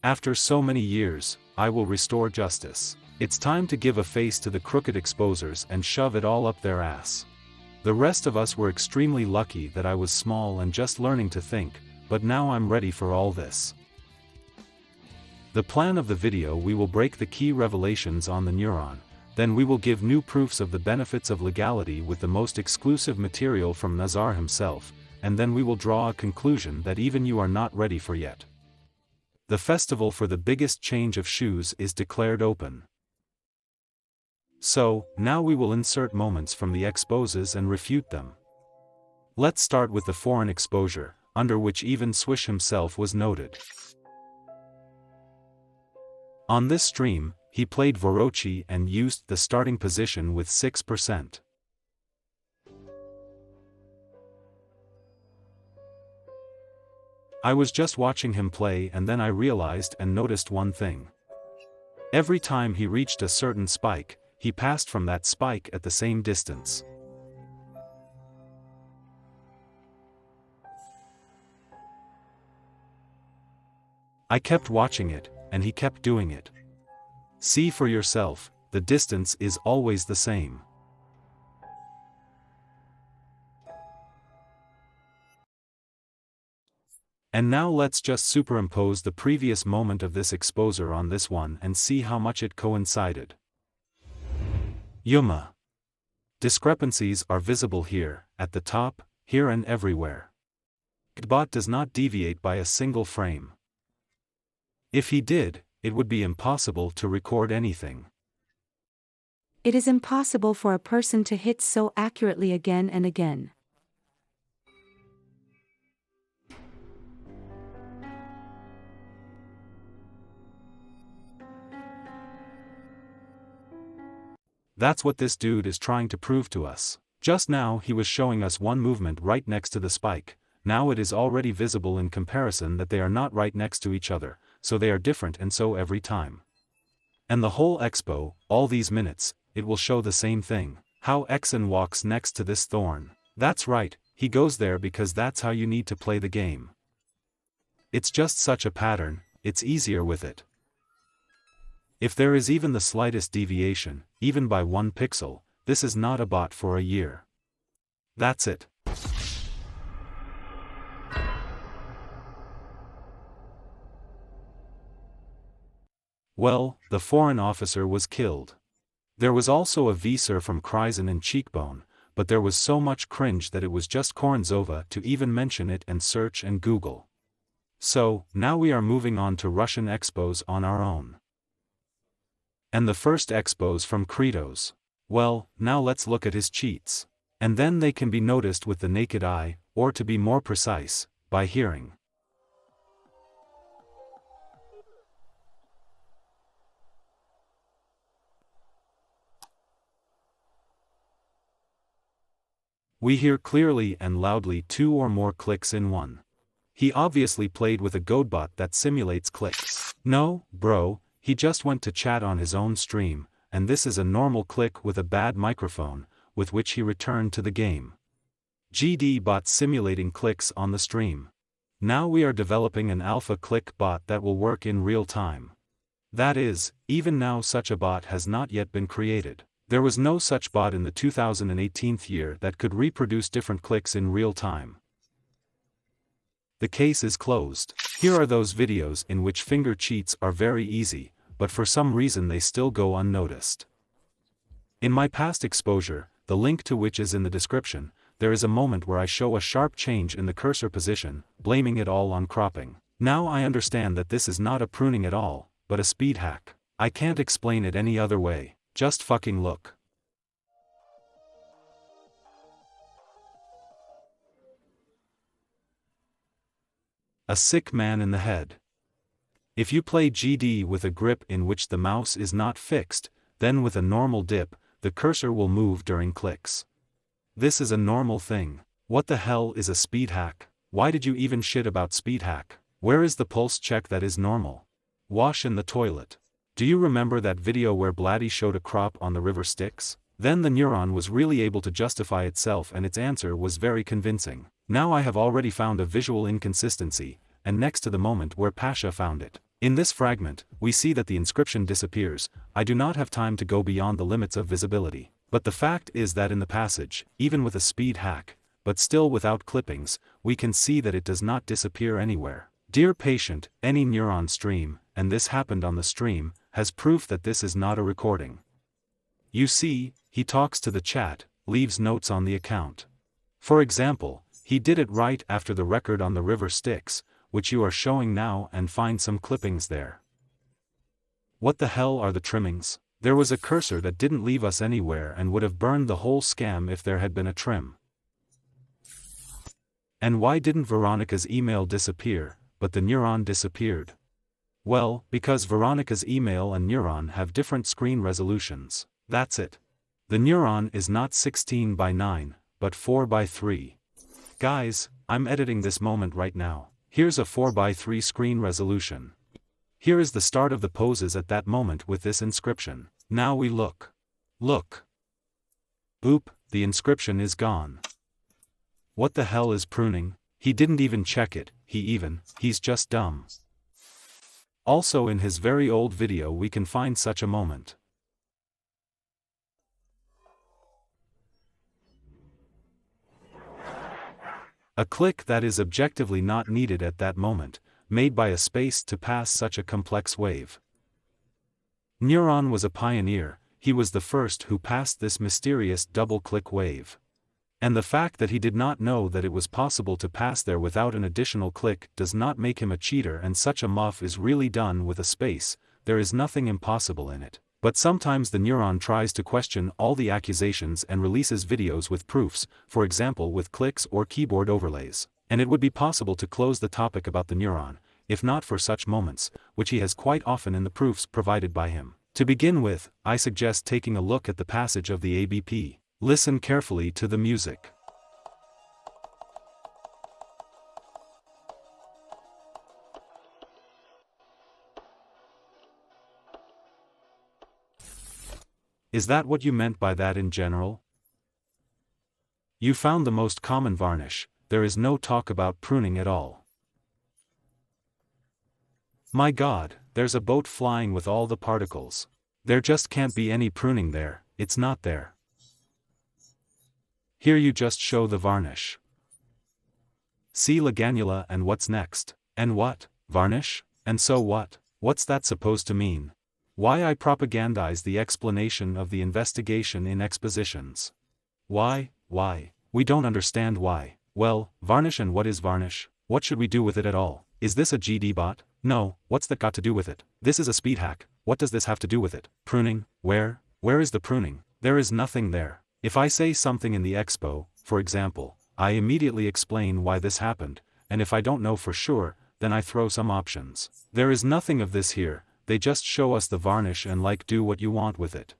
After so many years, I will restore justice. It's time to give a face to the crooked exposers and shove it all up their ass. The rest of us were extremely lucky that I was small and just learning to think, but now I'm ready for all this. The plan of the video: we will break the key revelations on the neuron, then we will give new proofs of the benefits of legality with the most exclusive material from Nazar himself, and then we will draw a conclusion that even you are not ready for yet. The festival for the biggest change of shoes is declared open. So, now we will insert moments from the exposes and refute them. Let's start with the foreign exposure, under which even Swish himself was noted. On this stream, he played Vorochi and used the starting position with 6%. I was just watching him play and then I realized and noticed one thing. Every time he reached a certain spike, he passed from that spike at the same distance. I kept watching it, and he kept doing it. See for yourself, the distance is always the same. And now let's just superimpose the previous moment of this exposure on this one and see how much it coincided. Yuma. Discrepancies are visible here, at the top, here and everywhere. Bot does not deviate by a single frame. If he did, it would be impossible to record anything. It is impossible for a person to hit so accurately again and again. That's what this dude is trying to prove to us. Just now he was showing us one movement right next to the spike, now it is already visible in comparison that they are not right next to each other, so they are different, and so every time. And the whole expo, all these minutes, it will show the same thing. How Exon walks next to this thorn. That's right, he goes there because that's how you need to play the game. It's just such a pattern, it's easier with it. If there is even the slightest deviation, even by 1 pixel, this is not a bot for a year. That's it. Well, the foreign officer was killed. There was also a visor from Kryzen and Cheekbone, but there was so much cringe that it was just Koronzova to even mention it and search and Google. So, now we are moving on to Russian expos on our own. And the first expos from Kredos. Well, now let's look at his cheats. And then they can be noticed with the naked eye, or to be more precise, by hearing. We hear clearly and loudly 2 or more clicks in one. He obviously played with a Godbot that simulates clicks. No, bro, he just went to chat on his own stream, and this is a normal click with a bad microphone, with which he returned to the game. GD bot simulating clicks on the stream. Now we are developing an alpha click bot that will work in real time. That is, even now such a bot has not yet been created. There was no such bot in the 2018 year that could reproduce different clicks in real time. The case is closed. Here are those videos in which finger cheats are very easy, but for some reason they still go unnoticed. In my past exposure, the link to which is in the description, there is a moment where I show a sharp change in the cursor position, blaming it all on cropping. Now I understand that this is not a pruning at all, but a speed hack. I can't explain it any other way, just fucking look. A sick man in the head. If you play GD with a grip in which the mouse is not fixed, then with a normal dip, the cursor will move during clicks. This is a normal thing. What the hell is a speed hack? Why did you even shit about speed hack? Where is the pulse check that is normal? Wash in the toilet. Do you remember that video where Blatty showed a crop on the river Styx? Then the neuron was really able to justify itself and its answer was very convincing. Now I have already found a visual inconsistency, and next to the moment where Pasha found it. In this fragment, we see that the inscription disappears. I do not have time to go beyond the limits of visibility. But the fact is that in the passage, even with a speed hack, but still without clippings, we can see that it does not disappear anywhere. Dear patient, any neuron stream, and this happened on the stream, has proof that this is not a recording. You see, he talks to the chat, leaves notes on the account. For example, he did it right after the record on the river Styx, which you are showing now, and find some clippings there. What the hell are the trimmings? There was a cursor that didn't leave us anywhere and would have burned the whole scam if there had been a trim. And why didn't Veronica's email disappear, but the neuron disappeared? Well, because Veronica's email and neuron have different screen resolutions. That's it. The neuron is not 16 by 9, but 4 by 3. Guys, I'm editing this moment right now. Here's a 4 by 3 screen resolution. Here is the start of the poses at that moment with this inscription. Now we look. Look. Oop, the inscription is gone. What the hell is pruning? He didn't even check it, he's just dumb. Also in his very old video we can find such a moment. A click that is objectively not needed at that moment, made by a space to pass such a complex wave. Neuron was a pioneer, he was the first who passed this mysterious double-click wave. And the fact that he did not know that it was possible to pass there without an additional click does not make him a cheater, and such a muff is really done with a space. There is nothing impossible in it. But sometimes the neuron tries to question all the accusations and releases videos with proofs, for example with clicks or keyboard overlays. And it would be possible to close the topic about the neuron, if not for such moments, which he has quite often in the proofs provided by him. To begin with, I suggest taking a look at the passage of the ABP. Listen carefully to the music. Is that what you meant by that in general? You found the most common varnish, there is no talk about pruning at all. My God, there's a boat flying with all the particles. There just can't be any pruning there, it's not there. Here you just show the varnish. See Laganula, and what's next? And what? Varnish? And so what? What's that supposed to mean? Why I propagandize the explanation of the investigation in expositions. Why? We don't understand why. Well, varnish, and what is varnish? What should we do with it at all? Is this a GD bot? No, what's that got to do with it? This is a speed hack, what does this have to do with it? Pruning? Where is the pruning? There is nothing there. If I say something in the expo, for example, I immediately explain why this happened, and if I don't know for sure, then I throw some options. There is nothing of this here. They just show us the varnish and do what you want with it.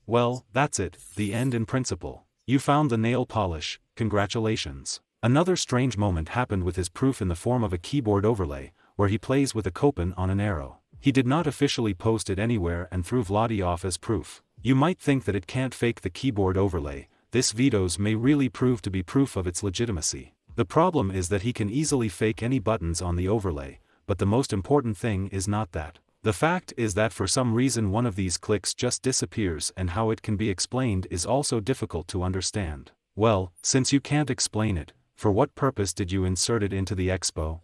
Well, that's it, the end in principle. You found the nail polish, congratulations. Another strange moment happened with his proof in the form of a keyboard overlay, where he plays with a coupon on an arrow. He did not officially post it anywhere and threw Vladi off as proof. You might think that it can't fake the keyboard overlay. This vetoes may really prove to be proof of its legitimacy. The problem is that he can easily fake any buttons on the overlay, but the most important thing is not that. The fact is that for some reason one of these clicks just disappears, and how it can be explained is also difficult to understand. Well, since you can't explain it, for what purpose did you insert it into the expo?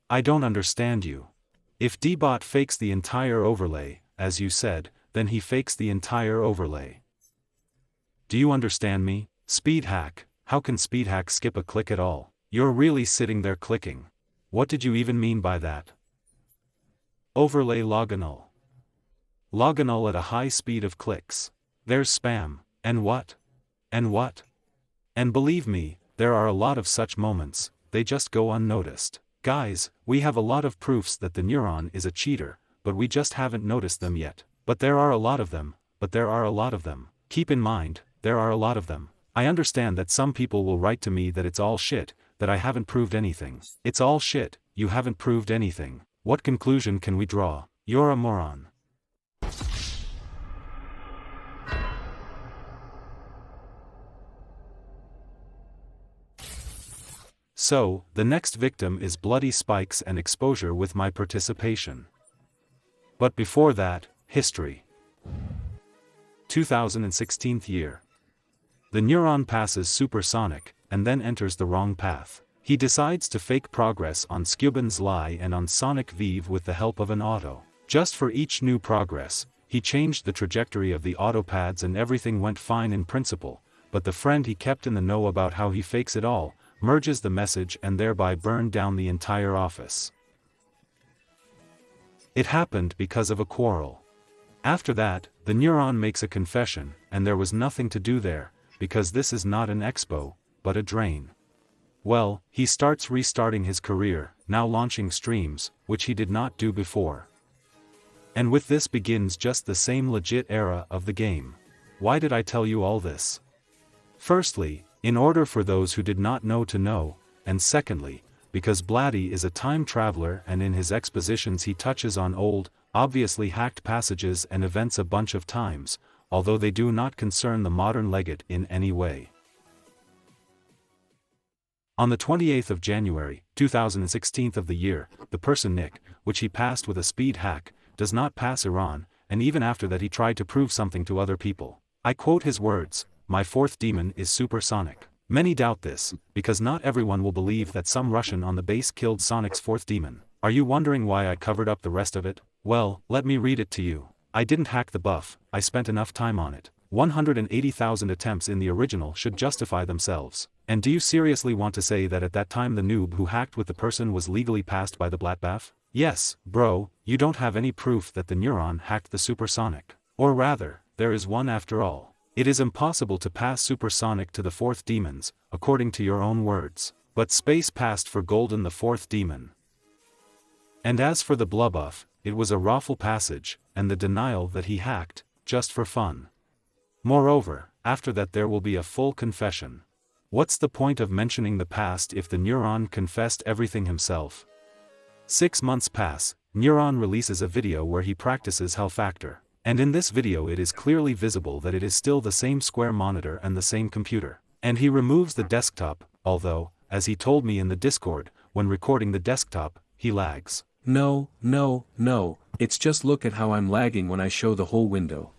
I don't understand you. If Dbot fakes the entire overlay, as you said, then he fakes the entire overlay. Do you understand me? Speed hack, how can speed hack skip a click at all? You're really sitting there clicking. What did you even mean by that? Overlay logonal. Logonal at a high speed of clicks. There's spam. And what? And what? And believe me, there are a lot of such moments, they just go unnoticed. Guys, we have a lot of proofs that the neuron is a cheater, but we just haven't noticed them yet. But there are a lot of them. Keep in mind, there are a lot of them. I understand that some people will write to me that it's all shit, that I haven't proved anything. It's all shit, you haven't proved anything. What conclusion can we draw? You're a moron. So, the next victim is bloody spikes and exposure with my participation. But before that, history. 2016 year. The Neiron passes supersonic, and then enters the wrong path. He decides to fake progress on Scuban's lie and on Sonic Vive with the help of an auto. Just for each new progress, he changed the trajectory of the autopads and everything went fine in principle, but the friend he kept in the know about how he fakes it all, merges the message and thereby burned down the entire office. It happened because of a quarrel. After that, the Neiron makes a confession, and there was nothing to do there, because this is not an expo, but a drain. Well, he starts restarting his career, now launching streams, which he did not do before. And with this begins just the same legit era of the game. Why did I tell you all this? Firstly, in order for those who did not know to know, and secondly, because Blatty is a time traveler and in his expositions he touches on old, obviously hacked passages and events a bunch of times, although they do not concern the modern legate in any way. On the 28th of January, 2016 of the year, the person Nick, which he passed with a speed hack, does not pass Iran, and even after that he tried to prove something to other people. I quote his words, "My fourth demon is supersonic." Many doubt this, because not everyone will believe that some Russian on the base killed Sonic's fourth demon. Are you wondering why I covered up the rest of it? Well, let me read it to you. I didn't hack the buff, I spent enough time on it. 180,000 attempts in the original should justify themselves. And do you seriously want to say that at that time the noob who hacked with the person was legally passed by the Blatbaff? Yes, bro, you don't have any proof that the Neiron hacked the supersonic. Or rather, there is one after all. It is impossible to pass supersonic to the fourth demons, according to your own words. But Space passed for Golden the fourth demon. And as for the Blubuff, it was a raffle passage, and the denial that he hacked, just for fun. Moreover, after that there will be a full confession. What's the point of mentioning the past if the Neiron confessed everything himself? 6 months pass, Neiron releases a video where he practices Hell Factor. And in this video it is clearly visible that it is still the same square monitor and the same computer. And he removes the desktop, although, as he told me in the Discord, when recording the desktop, he lags. No, it's just look at how I'm lagging when I show the whole window.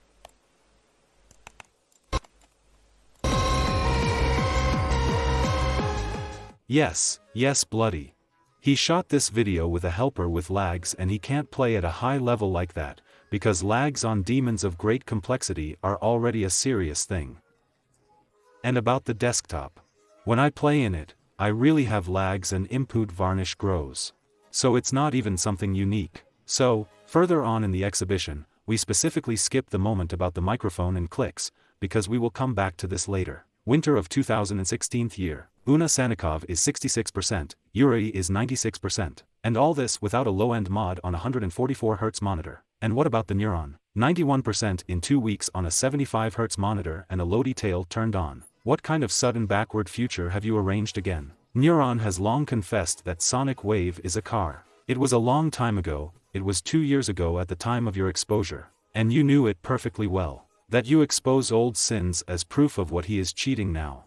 Yes, bloody. He shot this video with a helper with lags and he can't play at a high level like that, because lags on demons of great complexity are already a serious thing. And about the desktop. When I play in it, I really have lags and input varnish grows. So it's not even something unique. So, further on in the exhibition, we specifically skip the moment about the microphone and clicks, because we will come back to this later. Winter of 2016 year. Una Sanikov is 66%, Yuri is 96%. And all this without a low-end mod on a 144Hz monitor. And what about the Neiron? 91% in 2 weeks on a 75Hz monitor and a low detail turned on. What kind of sudden backward future have you arranged again? Neiron has long confessed that Sonic Wave is a car. It was a long time ago, it was 2 years ago at the time of your exposure. And you knew it perfectly well. That you expose old sins as proof of what he is cheating now.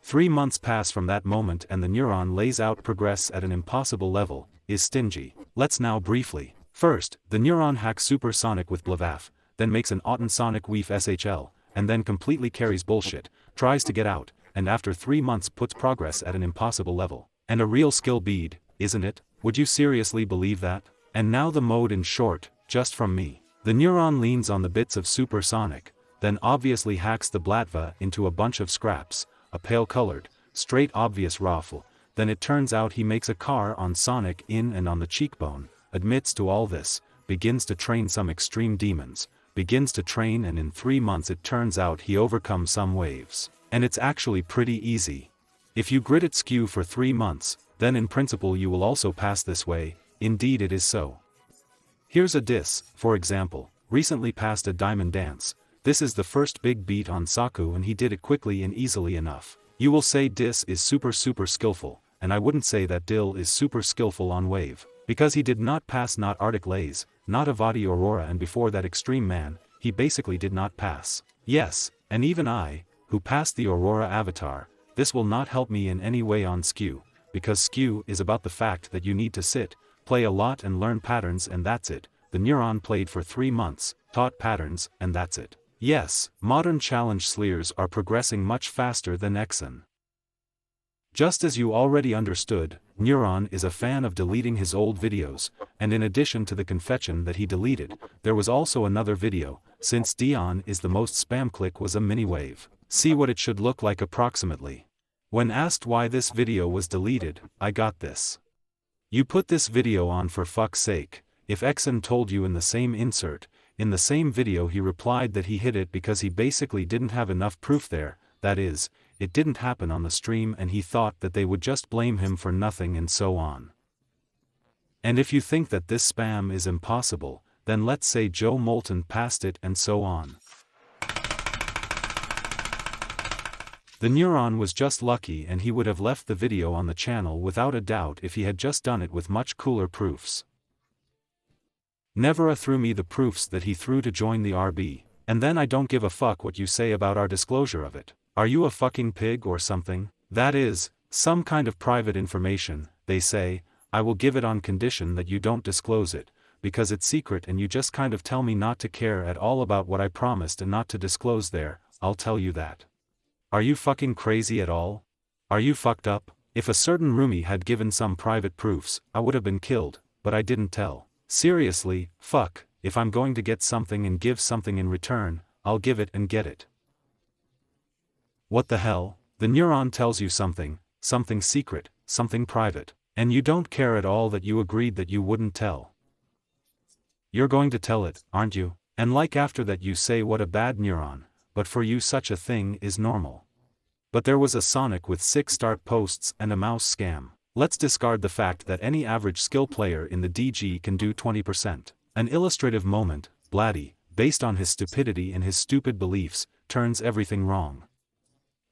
3 months pass from that moment and the Neiron lays out progress at an impossible level, is stingy. Let's now briefly. First, the Neiron hacks supersonic with Blavaf, then makes an Auton Sonic Weef SHL, and then completely carries bullshit, tries to get out, and after 3 months puts progress at an impossible level. And a real skill bead, isn't it? Would you seriously believe that? And now the mode in short, just from me. The Neiron leans on the bits of supersonic, then obviously hacks the Blatva into a bunch of scraps, a pale-colored, straight obvious raffle, then it turns out he makes a car on Sonic in and on the cheekbone, admits to all this, begins to train some extreme demons, begins to train and in 3 months it turns out he overcomes some waves. And it's actually pretty easy. If you grit it skew for 3 months, then in principle you will also pass this way, indeed it is so. Here's a diss, for example, recently passed a diamond dance. This is the first big beat on Saku and he did it quickly and easily enough. You will say Diss is super skillful, and I wouldn't say that Dill is super skillful on Wave, because he did not pass not Arctic Lays, not Avati Aurora and before that Extreme Man, he basically did not pass. Yes, and even I, who passed the Aurora avatar, this will not help me in any way on Skew, because skew is about the fact that you need to sit, play a lot and learn patterns and that's it. The neuron played for 3 months, taught patterns, and that's it. Yes, modern challenge slayers are progressing much faster than Exen. Just as you already understood, Neuron is a fan of deleting his old videos, and in addition to the confession that he deleted, there was also another video, since Dion is the most spam click was a mini wave. See what it should look like approximately. When asked why this video was deleted, I got this. You put this video on for fuck's sake. If Exen told you in the same insert, in the same video he replied that he hid it because he basically didn't have enough proof there, that is, it didn't happen on the stream and he thought that they would just blame him for nothing and so on. And if you think that this spam is impossible, then let's say Joe Moulton passed it and so on. The neuron was just lucky and he would have left the video on the channel without a doubt if he had just done it with much cooler proofs. Never threw me the proofs that he threw to join the RB, and then I don't give a fuck what you say about our disclosure of it. Are you a fucking pig or something? That is, some kind of private information, they say. I will give it on condition that you don't disclose it, because it's secret and you just kind of tell me not to care at all about what I promised and not to disclose there. I'll tell you that. Are you fucking crazy at all? Are you fucked up? If a certain roomie had given some private proofs, I would have been killed, but I didn't tell. Seriously, fuck, if I'm going to get something and give something in return, I'll give it and get it. What the hell? The neuron tells you something secret, something private, and you don't care at all that you agreed that you wouldn't tell. You're going to tell it, aren't you? And like after that you say what a bad neuron, but for you such a thing is normal. But there was a Sonic with 6 start posts and a mouse scam. Let's discard the fact that any average skill player in the DG can do 20%. An illustrative moment, Blatty, based on his stupidity and his stupid beliefs, turns everything wrong.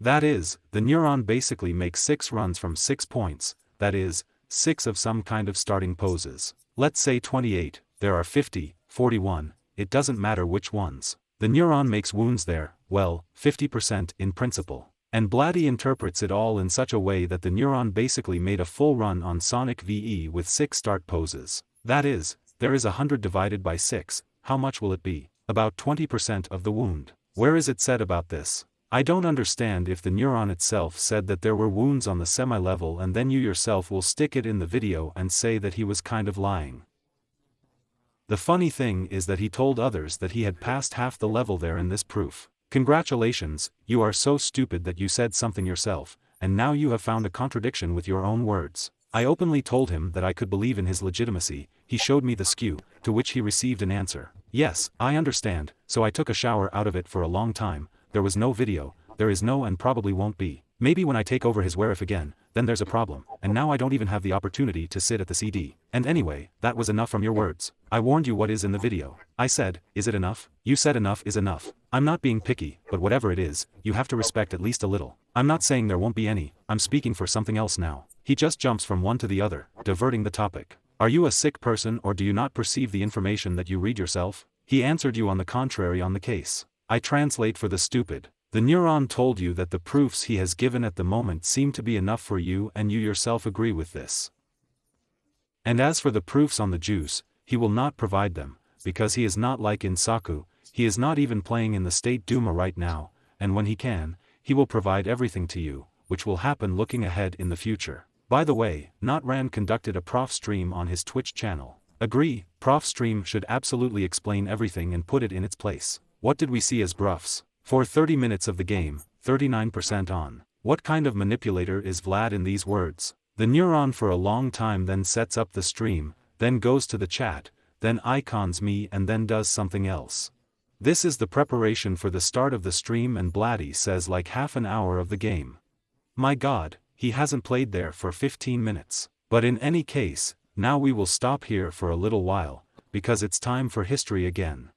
That is, the neuron basically makes 6 runs from 6 points, that is, 6 of some kind of starting poses. Let's say 28, there are 50, 41, it doesn't matter which ones. The neuron makes wounds there, well, 50% in principle. And Blatty interprets it all in such a way that the neuron basically made a full run on Sonic VE with 6 start poses. That is, there is 100 divided by 6, how much will it be? About 20% of the wound. Where is it said about this? I don't understand if the neuron itself said that there were wounds on the semi-level and then you yourself will stick it in the video and say that he was kind of lying. The funny thing is that he told others that he had passed half the level there in this proof. Congratulations, you are so stupid that you said something yourself, and now you have found a contradiction with your own words. I openly told him that I could believe in his legitimacy. He showed me the skew, to which he received an answer. Yes, I understand, so I took a shower out of it for a long time. There was no video, there is no and probably won't be. Maybe when I take over his WRF again, then there's a problem, and now I don't even have the opportunity to sit at the CD. And anyway, that was enough from your words. I warned you what is in the video. I said, is it enough? You said enough is enough. I'm not being picky, but whatever it is, you have to respect at least a little. I'm not saying there won't be any, I'm speaking for something else now. He just jumps from one to the other, diverting the topic. Are you a sick person or do you not perceive the information that you read yourself? He answered you on the contrary on the case. I translate for the stupid. The neuron told you that the proofs he has given at the moment seem to be enough for you and you yourself agree with this. And as for the proofs on the juice, he will not provide them, because he is not like Insaku, he is not even playing in the State Duma right now, and when he can, he will provide everything to you, which will happen looking ahead in the future. By the way, Notran conducted a prof stream on his Twitch channel. Agree, prof stream should absolutely explain everything and put it in its place. What did we see as bruffs? For 30 minutes of the game, 39% on. What kind of manipulator is Vlad in these words? The neuron for a long time then sets up the stream, then goes to the chat, then icons me and then does something else. This is the preparation for the start of the stream and Blatty says like half an hour of the game. My god, he hasn't played there for 15 minutes. But in any case, now we will stop here for a little while, because it's time for history again.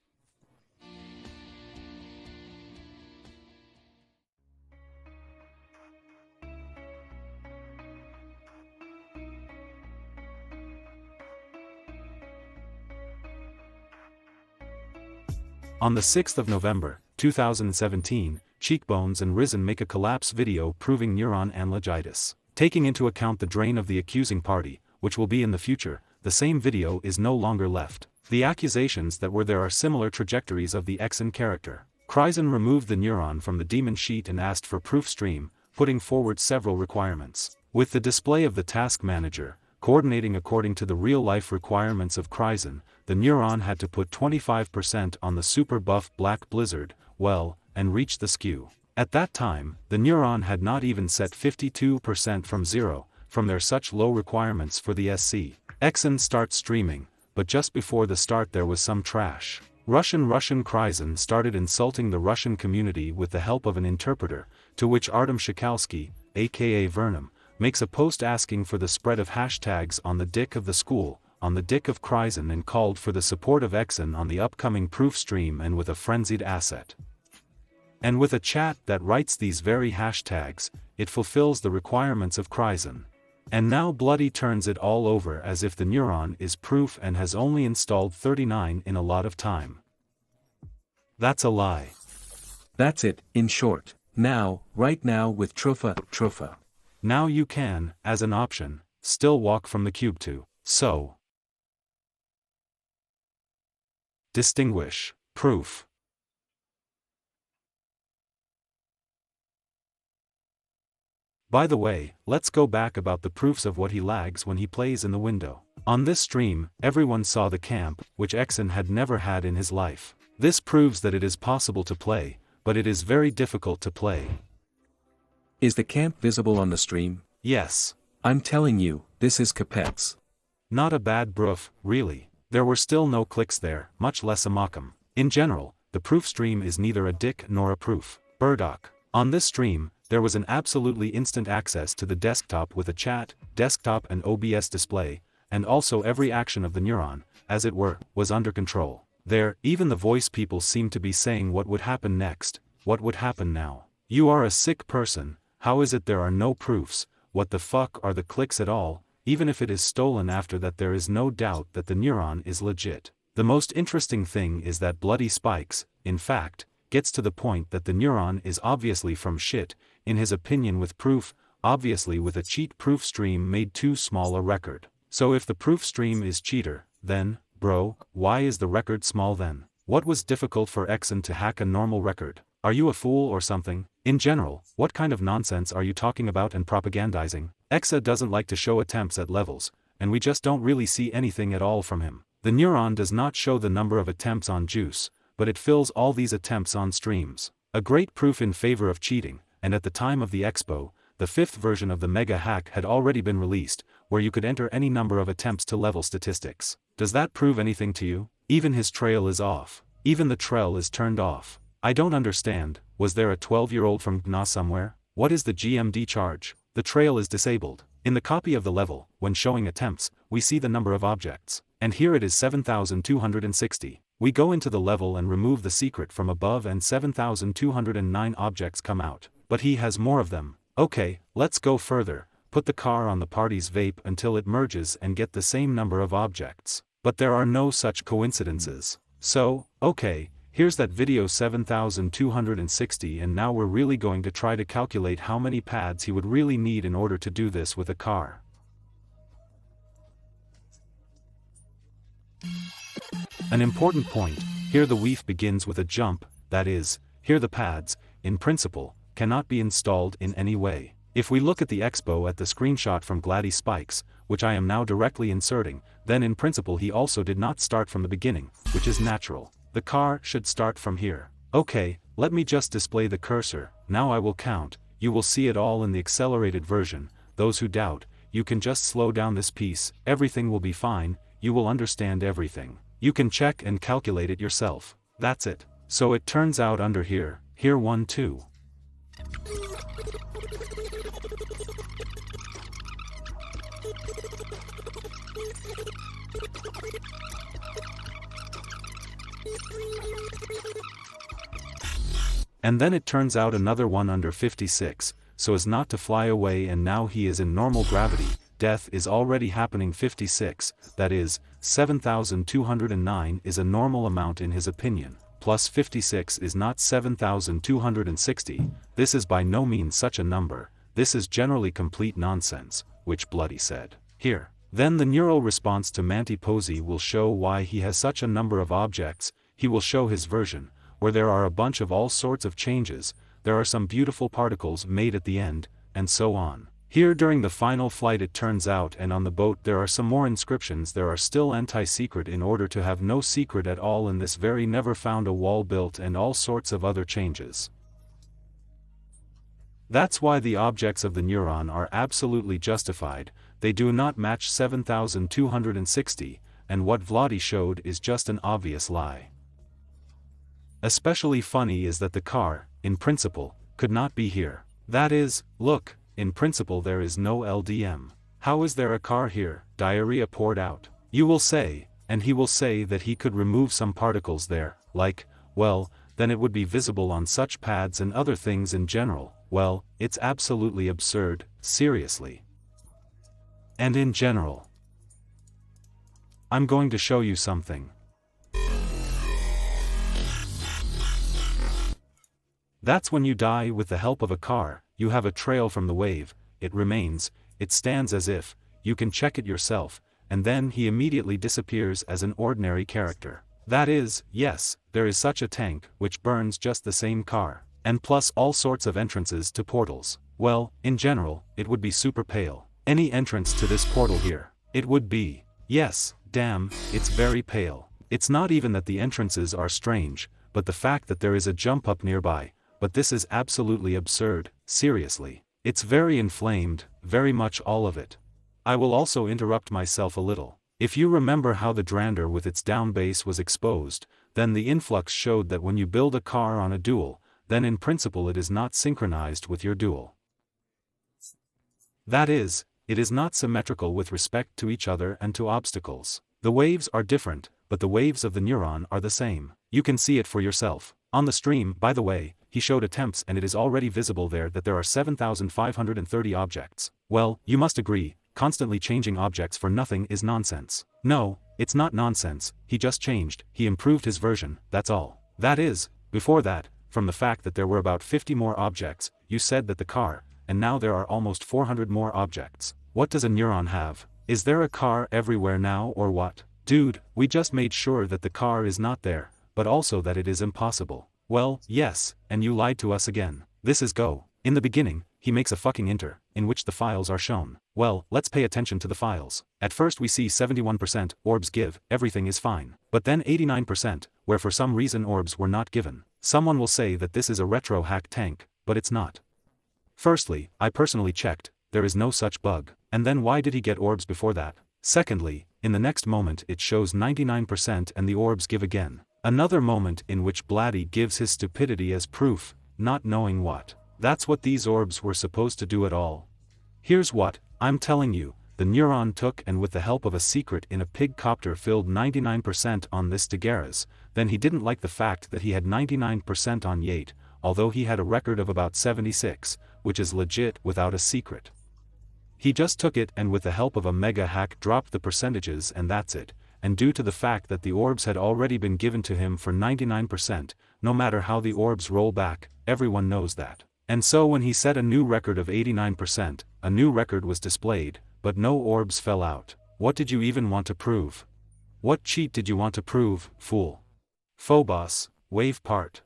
On the 6th of November, 2017, Cheekbones and Risen make a collapse video proving neuron anlagitis. Taking into account the drain of the accusing party, which will be in the future, the same video is no longer left. The accusations that were there are similar trajectories of the Exen character. Kryzen removed the neuron from the daemon sheet and asked for proof stream, putting forward several requirements. With the display of the task manager, coordinating according to the real-life requirements of Kryzen, the neuron had to put 25% on the super buff Black Blizzard, well, and reach the skew. At that time, the neuron had not even set 52% from 0, from their such low requirements for the SC. Exen starts streaming, but just before the start there was some trash. Russian Kryzen started insulting the Russian community with the help of an interpreter, to which Artem Shikalsky, aka Vernum, makes a post asking for the spread of hashtags on the dick of the school, on the dick of Kryzen, and called for the support of Exen on the upcoming proof stream and with a frenzied asset. And with a chat that writes these very hashtags, it fulfills the requirements of Kryzen. And now Bloody turns it all over as if the neuron is proof and has only installed 39 in a lot of time. That's a lie. That's it, in short. Now, right now with Trufa. Now you can, as an option, still walk from the cube to, so. Distinguish, proof. By the way, let's go back about the proofs of what he lags when he plays in the window. On this stream, everyone saw the camp, which Exen had never had in his life. This proves that it is possible to play, but it is very difficult to play. Is the camp visible on the stream? Yes. I'm telling you, this is Capets. Not a bad proof, really. There were still no clicks there, much less a mock'em. In general, the proof stream is neither a dick nor a proof. Burdock. On this stream, there was an absolutely instant access to the desktop with a chat, desktop and OBS display, and also every action of the neuron, as it were, was under control. There, even the voice people seemed to be saying what would happen next, what would happen now. You are a sick person, how is it there are no proofs, what the fuck are the clicks at all, even if it is stolen after that there is no doubt that the neuron is legit. The most interesting thing is that Bloody Spikes, in fact, gets to the point that the neuron is obviously from shit, in his opinion with proof, obviously with a cheat proof stream made too small a record. So if the proof stream is cheater, then, bro, why is the record small then? What was difficult for Exen to hack a normal record? Are you a fool or something? In general, what kind of nonsense are you talking about and propagandizing? Exa doesn't like to show attempts at levels, and we just don't really see anything at all from him. The neuron does not show the number of attempts on Juice, but it fills all these attempts on streams. A great proof in favor of cheating, and at the time of the expo, the 5th version of the mega hack had already been released, where you could enter any number of attempts to level statistics. Does that prove anything to you? Even his trail is off. Even the trail is turned off. I don't understand, was there a 12-year-old from GNA somewhere? What is the GMD charge? The trail is disabled. In the copy of the level, when showing attempts, we see the number of objects. And here it is 7,260. We go into the level and remove the secret from above and 7,209 objects come out. But he has more of them. Okay, let's go further. Put the car on the party's vape until it merges and get the same number of objects. But there are no such coincidences. So, okay, here's that video 7,260, and now we're really going to try to calculate how many pads he would really need in order to do this with a car. An important point, here the weave begins with a jump, that is, here the pads, in principle, cannot be installed in any way. If we look at the expo at the screenshot from Bloody Spikes, which I am now directly inserting, then in principle he also did not start from the beginning, which is natural. The car should start from here. Okay, let me just display the cursor, now I will count, you will see it all in the accelerated version. Those who doubt, you can just slow down this piece, everything will be fine, you will understand everything. You can check and calculate it yourself. That's it. So it turns out under here 1 2. And then it turns out another one under 56, so as not to fly away, and now he is in normal gravity. Death is already happening 56, that is, 7,209 is a normal amount in his opinion, plus 56 is not 7,260, this is by no means such a number, this is generally complete nonsense, which bloody said. Here. Then the neural response to Anti-Exposing will show why he has such a number of objects, he will show his version, where there are a bunch of all sorts of changes, there are some beautiful particles made at the end, and so on. Here during the final flight it turns out, and on the boat there are some more inscriptions. There are still anti-secret in order to have no secret at all in this very never found a wall built and all sorts of other changes. That's why the objects of the neuron are absolutely justified, they do not match 7260, and what Vladi showed is just an obvious lie. Especially funny is that the car, in principle, could not be here. That is, look, in principle there is no LDM. How is there a car here? Diarrhea poured out. You will say, and he will say that he could remove some particles there, like, well, then it would be visible on such pads and other things in general. Well, it's absolutely absurd, seriously. And in general. I'm going to show you something. That's when you die with the help of a car, you have a trail from the wave, it remains, it stands as if, you can check it yourself, and then he immediately disappears as an ordinary character. That is, yes, there is such a tank, which burns just the same car, and plus all sorts of entrances to portals. Well, in general, it would be super pale. Any entrance to this portal here, it would be. Yes, damn, it's very pale. It's not even that the entrances are strange, but the fact that there is a jump up nearby. But this is absolutely absurd, seriously. It's very inflamed, very much all of it. I will also interrupt myself a little. If you remember how the Drander with its down base was exposed, then the influx showed that when you build a car on a dual, then in principle it is not synchronized with your dual. That is, it is not symmetrical with respect to each other and to obstacles. The waves are different, but the waves of the neuron are the same. You can see it for yourself. On the stream, by the way, he showed attempts and it is already visible there that there are 7,530 objects. Well, you must agree, constantly changing objects for nothing is nonsense. No, it's not nonsense, he just changed, he improved his version, that's all. That is, before that, from the fact that there were about 50 more objects, you said that the car, and now there are almost 400 more objects. What does a neuron have? Is there a car everywhere now or what? Dude, we just made sure that the car is not there, but also that it is impossible. Well, yes, and you lied to us again. This is Go. In the beginning, he makes a fucking enter, in which the files are shown. Well, let's pay attention to the files. At first we see 71%, orbs give, everything is fine. But then 89%, where for some reason orbs were not given. Someone will say that this is a retro hack tank, but it's not. Firstly, I personally checked, there is no such bug. And then why did he get orbs before that? Secondly, in the next moment it shows 99% and the orbs give again. Another moment in which Blatty gives his stupidity as proof, not knowing what. That's what these orbs were supposed to do at all. Here's what, I'm telling you, the neuron took and with the help of a secret in a pig copter filled 99% on this Daguerre's, then he didn't like the fact that he had 99% on Yate, although he had a record of about 76, which is legit without a secret. He just took it and with the help of a mega hack dropped the percentages and that's it. And due to the fact that the orbs had already been given to him for 99%, no matter how the orbs roll back, everyone knows that. And so when he set a new record of 89%, a new record was displayed, but no orbs fell out. What did you even want to prove? What cheat did you want to prove, fool? Phobos, wave part.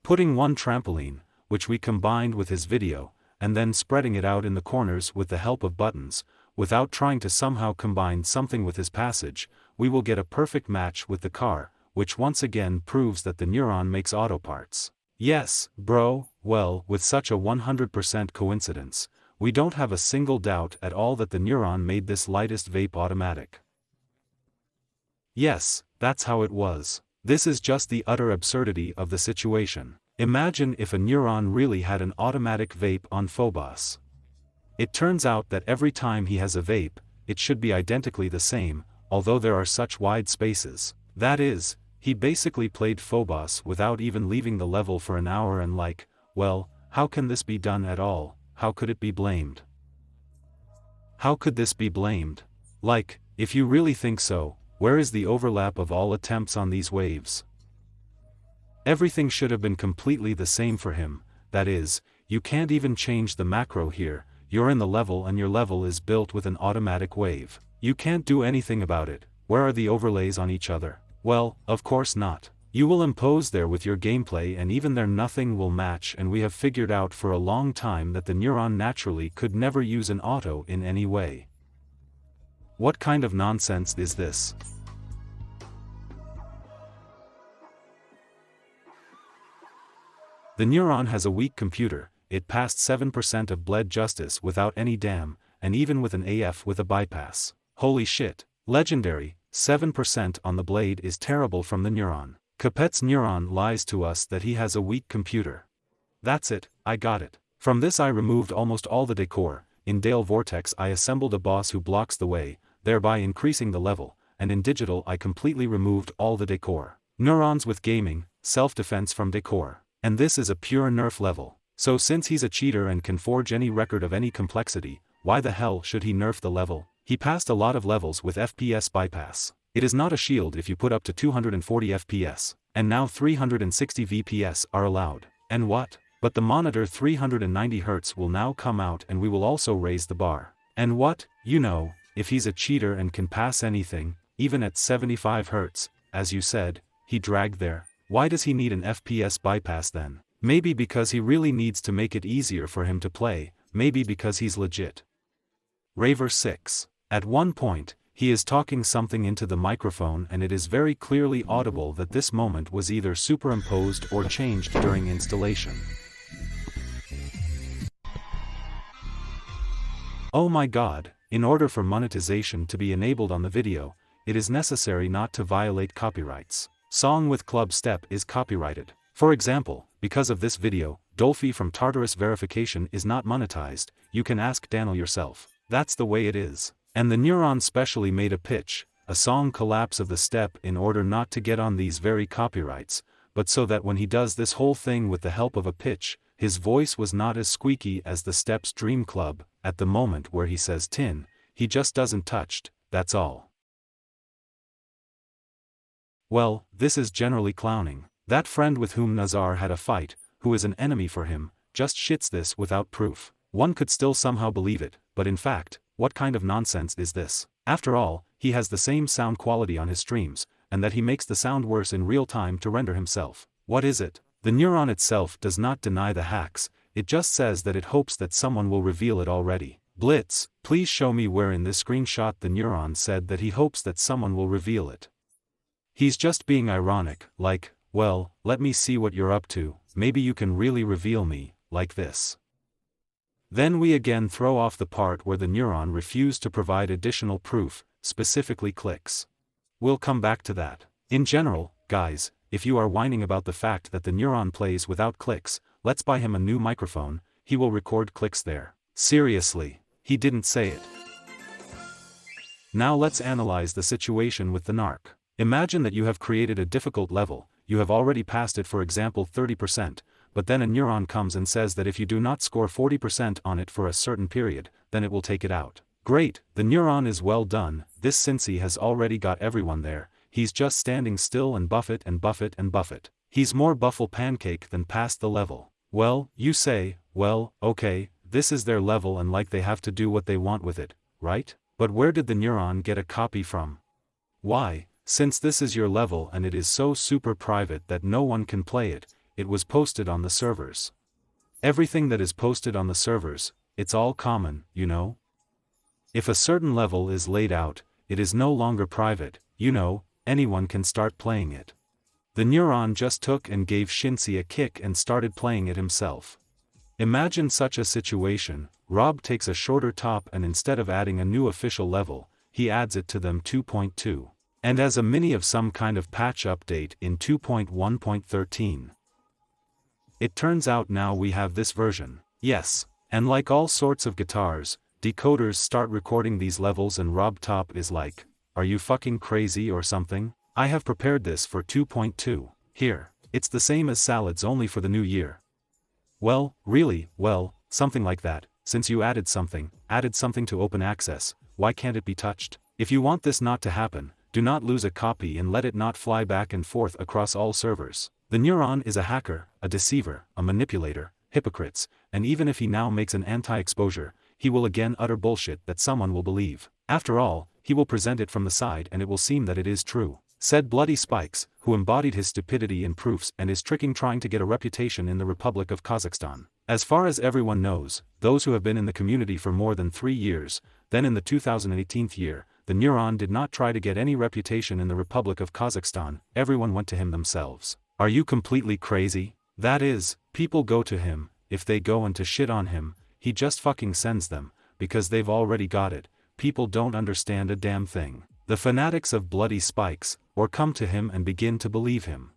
Putting one trampoline, which we combined with his video, and then spreading it out in the corners with the help of buttons, without trying to somehow combine something with his passage, we will get a perfect match with the car, which once again proves that the neuron makes auto parts. Yes, bro, well, with such a 100% coincidence, we don't have a single doubt at all that the neuron made this lightest vape automatic. Yes, that's how it was. This is just the utter absurdity of the situation. Imagine if a neuron really had an automatic vape on Phobos. It turns out that every time he has a vape, it should be identically the same, although there are such wide spaces. That is, he basically played Phobos without even leaving the level for an hour and like, well, how can this be done at all? How could it be blamed? How could this be blamed? Like, if you really think so, where is the overlap of all attempts on these waves? Everything should have been completely the same for him, that is, you can't even change the macro here, you're in the level and your level is built with an automatic wave. You can't do anything about it. Where are the overlays on each other? Well, of course not. You will impose there with your gameplay and even there nothing will match, and we have figured out for a long time that the neuron naturally could never use an auto in any way. What kind of nonsense is this? The neuron has a weak computer, it passed 7% of bled justice without any dam, and even with an AF with a bypass. Holy shit. Legendary, 7% on the blade is terrible from the neuron. Capet's neuron lies to us that he has a weak computer. That's it, I got it. From this I removed almost all the decor. In Dale Vortex I assembled a boss who blocks the way, thereby increasing the level, and in digital I completely removed all the decor. Neurons with gaming, self-defense from decor. And this is a pure nerf level. So since he's a cheater and can forge any record of any complexity, why the hell should he nerf the level? He passed a lot of levels with FPS bypass. It is not a shield if you put up to 240 FPS, and now 360 VPS are allowed. And what? But the monitor 390 Hz will now come out and we will also raise the bar. And what? You know, if he's a cheater and can pass anything, even at 75 Hz, as you said, he dragged there. Why does he need an FPS bypass then? Maybe because he really needs to make it easier for him to play, maybe because he's legit. Raver 6. At one point, he is talking something into the microphone and it is very clearly audible that this moment was either superimposed or changed during installation. Oh my god, in order for monetization to be enabled on the video, it is necessary not to violate copyrights. Song with club step is copyrighted. For example, because of this video, Dolphy from Tartarus Verification is not monetized. You can ask Daniel yourself. That's the way it is. And the neuron specially made a pitch, a song collapse of the step in order not to get on these very copyrights, but so that when he does this whole thing with the help of a pitch, his voice was not as squeaky as the Steps Dream Club. At the moment where he says tin, he just doesn't touched, that's all. Well, this is generally clowning. That friend with whom Nazar had a fight, who is an enemy for him, just shits this without proof. One could still somehow believe it, but in fact, what kind of nonsense is this? After all, he has the same sound quality on his streams, and that he makes the sound worse in real time to render himself. What is it? The neuron itself does not deny the hacks, it just says that it hopes that someone will reveal it already. Blitz, please show me where in this screenshot the neuron said that he hopes that someone will reveal it. He's just being ironic, like, well, let me see what you're up to, maybe you can really reveal me, like this. Then we again throw off the part where the neuron refused to provide additional proof, specifically clicks. We'll come back to that. In general, guys, if you are whining about the fact that the neuron plays without clicks, let's buy him a new microphone, he will record clicks there. Seriously, he didn't say it. Now let's analyze the situation with the narc. Imagine that you have created a difficult level, you have already passed it, for example 30%, but then a neuron comes and says that if you do not score 40% on it for a certain period, then it will take it out. Great, the neuron is well done, this Cincy has already got everyone there, he's just standing still and buff it and buff it and buff it. He's more buffle pancake than past the level. Well, you say, well, okay, this is their level and like they have to do what they want with it, right? But where did the neuron get a copy from? Why, since this is your level and it is so super private that no one can play it, it was posted on the servers. Everything that is posted on the servers, it's all common, you know? If a certain level is laid out, it is no longer private, you know, anyone can start playing it. The neuron just took and gave Shincy a kick and started playing it himself. Imagine such a situation, Rob takes a shorter top and instead of adding a new official level, he adds it to them 2.2. And as a mini of some kind of patch update in 2.1.13. It turns out now we have this version. Yes, and like all sorts of guitars, decoders start recording these levels and Rob Top is like, are you fucking crazy or something? I have prepared this for 2.2. Here, it's the same as salads only for the new year. Well, really, well, something like that, since you added something to open access, why can't it be touched? If you want this not to happen, do not lose a copy and let it not fly back and forth across all servers. The neuron is a hacker, a deceiver, a manipulator, hypocrites, and even if he now makes an anti-exposure, he will again utter bullshit that someone will believe. After all, he will present it from the side and it will seem that it is true. Said Bloody Spikes, who embodied his stupidity in proofs and is tricking trying to get a reputation in the Republic of Kazakhstan. As far as everyone knows, those who have been in the community for more than 3 years, then in the 2018 year, the Neiron did not try to get any reputation in the Republic of Kazakhstan, everyone went to him themselves. Are you completely crazy? That is, people go to him, if they go and to shit on him, he just fucking sends them, because they've already got it, people don't understand a damn thing. The fanatics of Bloody Spikes, or come to him and begin to believe him.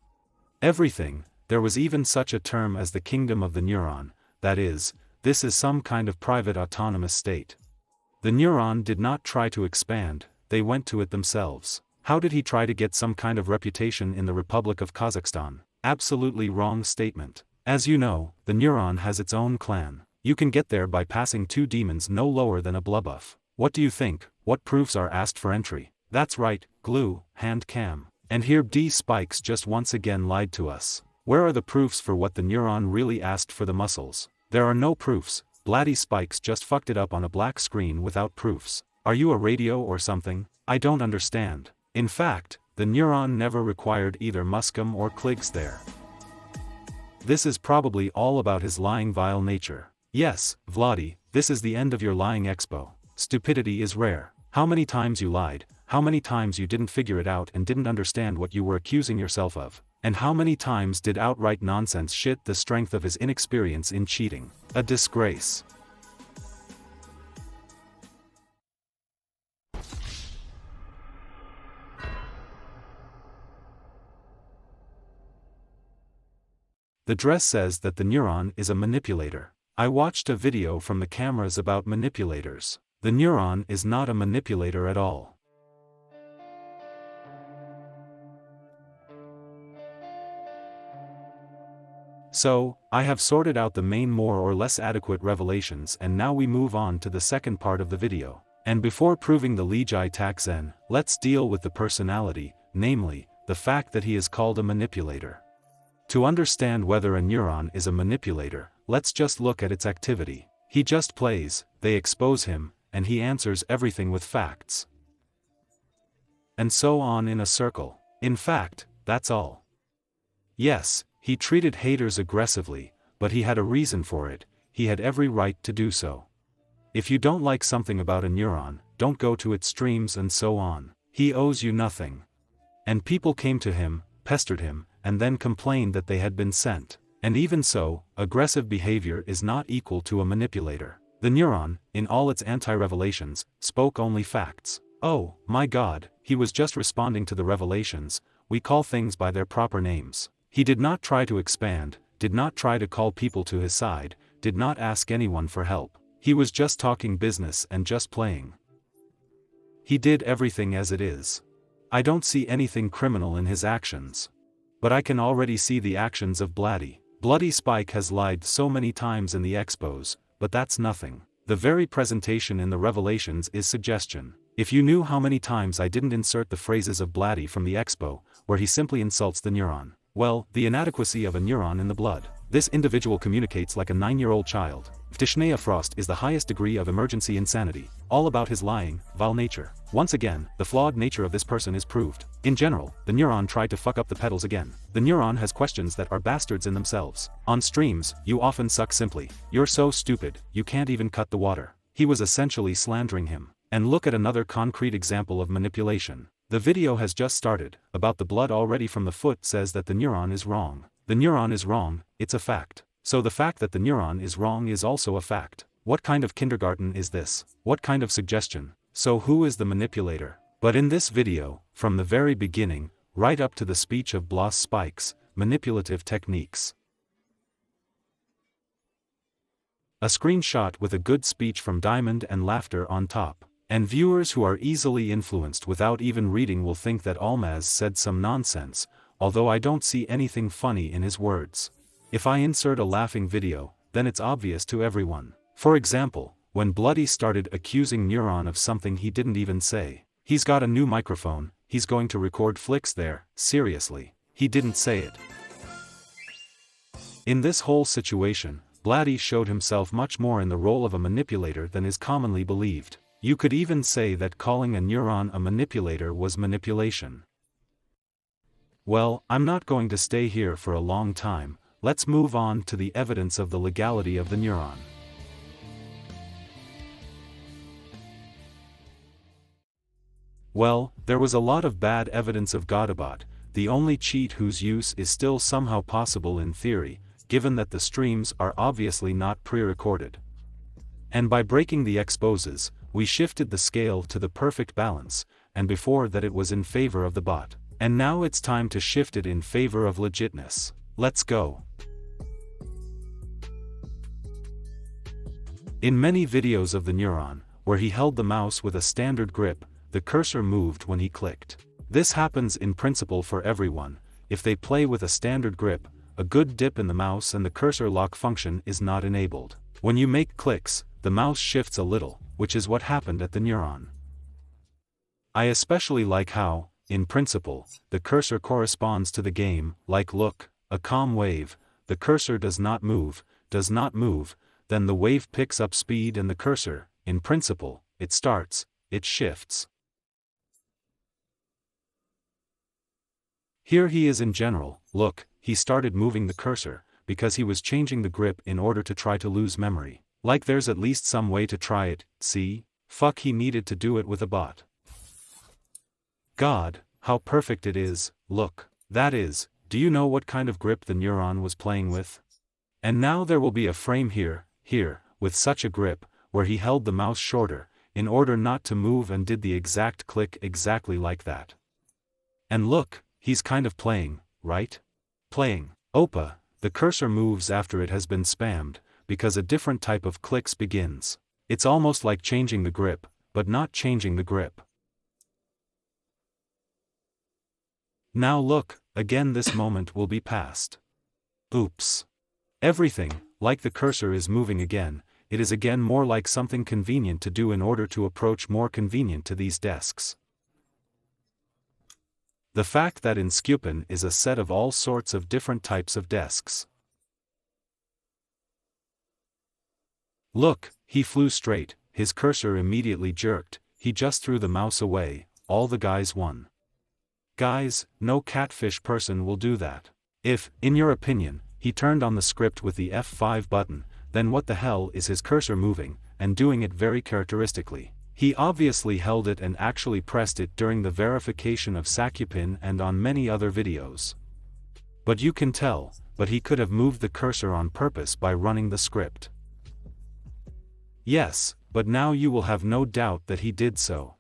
Everything, there was even such a term as the Kingdom of the Neiron, that is, this is some kind of private autonomous state. The Neiron did not try to expand, they went to it themselves. How did he try to get some kind of reputation in the Republic of Kazakhstan? Absolutely wrong statement. As you know, the Neiron has its own clan. You can get there by passing 2 demons no lower than a blubbuff. What do you think? What proofs are asked for entry? That's right, glue, hand cam. And here D Spikes just once again lied to us. Where are the proofs for what the Neiron really asked for the muscles? There are no proofs. Bloody Spikes just fucked it up on a black screen without proofs. Are you a radio or something? I don't understand. In fact, the Neiron never required either Muscum or Kligs there. This is probably all about his lying vile nature. Yes, Vladi, this is the end of your lying expo. Stupidity is rare. How many times you lied, how many times you didn't figure it out and didn't understand what you were accusing yourself of, and how many times did outright nonsense shit the strength of his inexperience in cheating. A disgrace. The dress says that the Neiron is a manipulator. I watched a video from the cameras about manipulators. The Neiron is not a manipulator at all. So, I have sorted out the main more or less adequate revelations and now we move on to the second part of the video. And before proving the Lijai Takzen, let's deal with the personality, namely, the fact that he is called a manipulator. To understand whether a Neiron is a manipulator, let's just look at its activity. He just plays, they expose him, and he answers everything with facts. And so on in a circle. In fact, that's all. Yes, he treated haters aggressively, but he had a reason for it, he had every right to do so. If you don't like something about a Neiron, don't go to its streams and so on. He owes you nothing. And people came to him, pestered him, and then complained that they had been sent. And even so, aggressive behavior is not equal to a manipulator. The Neiron, in all its anti-revelations, spoke only facts. Oh, my God, he was just responding to the revelations, we call things by their proper names. He did not try to expand, did not try to call people to his side, did not ask anyone for help. He was just talking business and just playing. He did everything as it is. I don't see anything criminal in his actions. But I can already see the actions of Bloody. Bloody Spike has lied so many times in the expos, but that's nothing. The very presentation in the revelations is suggestion. If you knew how many times I didn't insert the phrases of Bloody from the expo, where he simply insults the Neiron. Well, the inadequacy of a Neiron in the blood. This individual communicates like a 9-year-old child. Vtishnaya Frost is the highest degree of emergency insanity, all about his lying, vile nature. Once again, the flawed nature of this person is proved. In general, the Neiron tried to fuck up the pedals again. The Neiron has questions that are bastards in themselves. On streams, you often suck simply. You're so stupid, you can't even cut the water. He was essentially slandering him. And look at another concrete example of manipulation. The video has just started, about the blood already from the foot says that the Neiron is wrong. The Neiron is wrong, it's a fact. So the fact that the Neiron is wrong is also a fact. What kind of kindergarten is this? What kind of suggestion? So who is the manipulator? But in this video, from the very beginning, right up to the speech of Bloss Spikes, manipulative techniques. A screenshot with a good speech from Diamond and laughter on top. And viewers who are easily influenced without even reading will think that Almaz said some nonsense, although I don't see anything funny in his words. If I insert a laughing video, then it's obvious to everyone. For example, when Bloody started accusing Neiron of something he didn't even say. He's got a new microphone, he's going to record flicks there, seriously, he didn't say it. In this whole situation, Blatty showed himself much more in the role of a manipulator than is commonly believed. You could even say that calling a neuron a manipulator was manipulation. Well, I'm not going to stay here for a long time, let's move on to the evidence of the legality of the neuron. Well, there was a lot of bad evidence of Godobot, the only cheat whose use is still somehow possible in theory, given that the streams are obviously not pre-recorded. And by breaking the exposes, we shifted the scale to the perfect balance, and before that it was in favor of the bot. And now it's time to shift it in favor of legitness. Let's go. In many videos of the neuron, where he held the mouse with a standard grip, the cursor moved when he clicked. This happens in principle for everyone. If they play with a standard grip, a good dip in the mouse and the cursor lock function is not enabled. When you make clicks, the mouse shifts a little, which is what happened at the neuron. I especially like how, in principle, the cursor corresponds to the game, like look, a calm wave, the cursor does not move, then the wave picks up speed and the cursor, in principle, it starts, it shifts. Here he is in general, look, he started moving the cursor, because he was changing the grip in order to try to lose memory. Like there's at least some way to try it, see? Fuck, he needed to do it with a bot. God, how perfect it is, look. That is, do you know what kind of grip the neuron was playing with? And now there will be a frame here, with such a grip, where he held the mouse shorter, in order not to move and did the exact click exactly like that. And look, he's kind of playing, right? Playing. Opa, the cursor moves after it has been spammed, because a different type of clicks begins. It's almost like changing the grip, but not changing the grip. Now look, again this moment will be past. Oops. Everything, like the cursor is moving again, it is again more like something convenient to do in order to approach more convenient to these desks. The fact that in Scupen is a set of all sorts of different types of desks. Look, he flew straight, his cursor immediately jerked, he just threw the mouse away, all the guys won. Guys, no catfish person will do that. If, in your opinion, he turned on the script with the F5 button, then what the hell is his cursor moving, and doing it very characteristically? He obviously held it and actually pressed it during the verification of Sacupin and on many other videos. But you can tell, but he could have moved the cursor on purpose by running the script. Yes, but now you will have no doubt that he did so.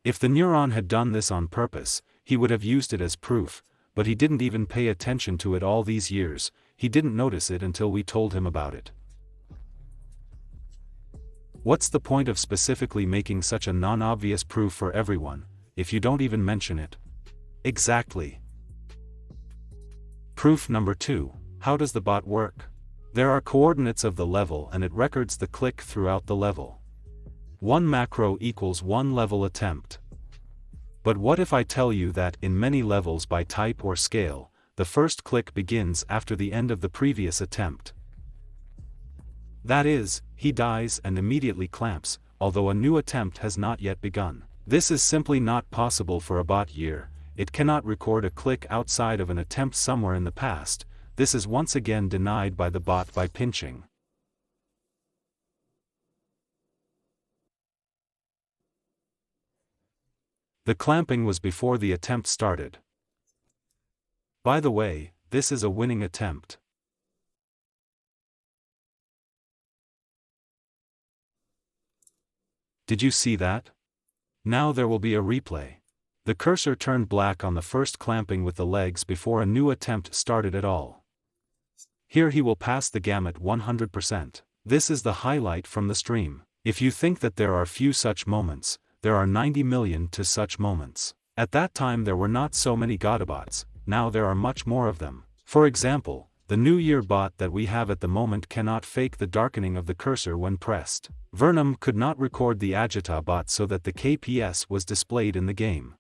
If the neuron had done this on purpose, he would have used it as proof, but he didn't even pay attention to it all these years, he didn't notice it until we told him about it. What's the point of specifically making such a non-obvious proof for everyone, if you don't even mention it? Exactly. Proof number 2, how does the bot work? There are coordinates of the level and it records the click throughout the level. 1 macro equals 1 level attempt. But what if I tell you that in many levels by type or scale, the first click begins after the end of the previous attempt? That is, he dies and immediately clamps, although a new attempt has not yet begun. This is simply not possible for a bot year, it cannot record a click outside of an attempt somewhere in the past. This is once again denied by the bot by pinching. The clamping was before the attempt started. By the way, this is a winning attempt. Did you see that? Now there will be a replay. The cursor turned black on the first clamping with the legs before a new attempt started at all. Here he will pass the gamut 100%. This is the highlight from the stream. If you think that there are few such moments, there are 90 million to such moments. At that time there were not so many Godobots, now there are much more of them. For example, the New Year bot that we have at the moment cannot fake the darkening of the cursor when pressed. Vernum could not record the Agita bot so that the KPS was displayed in the game.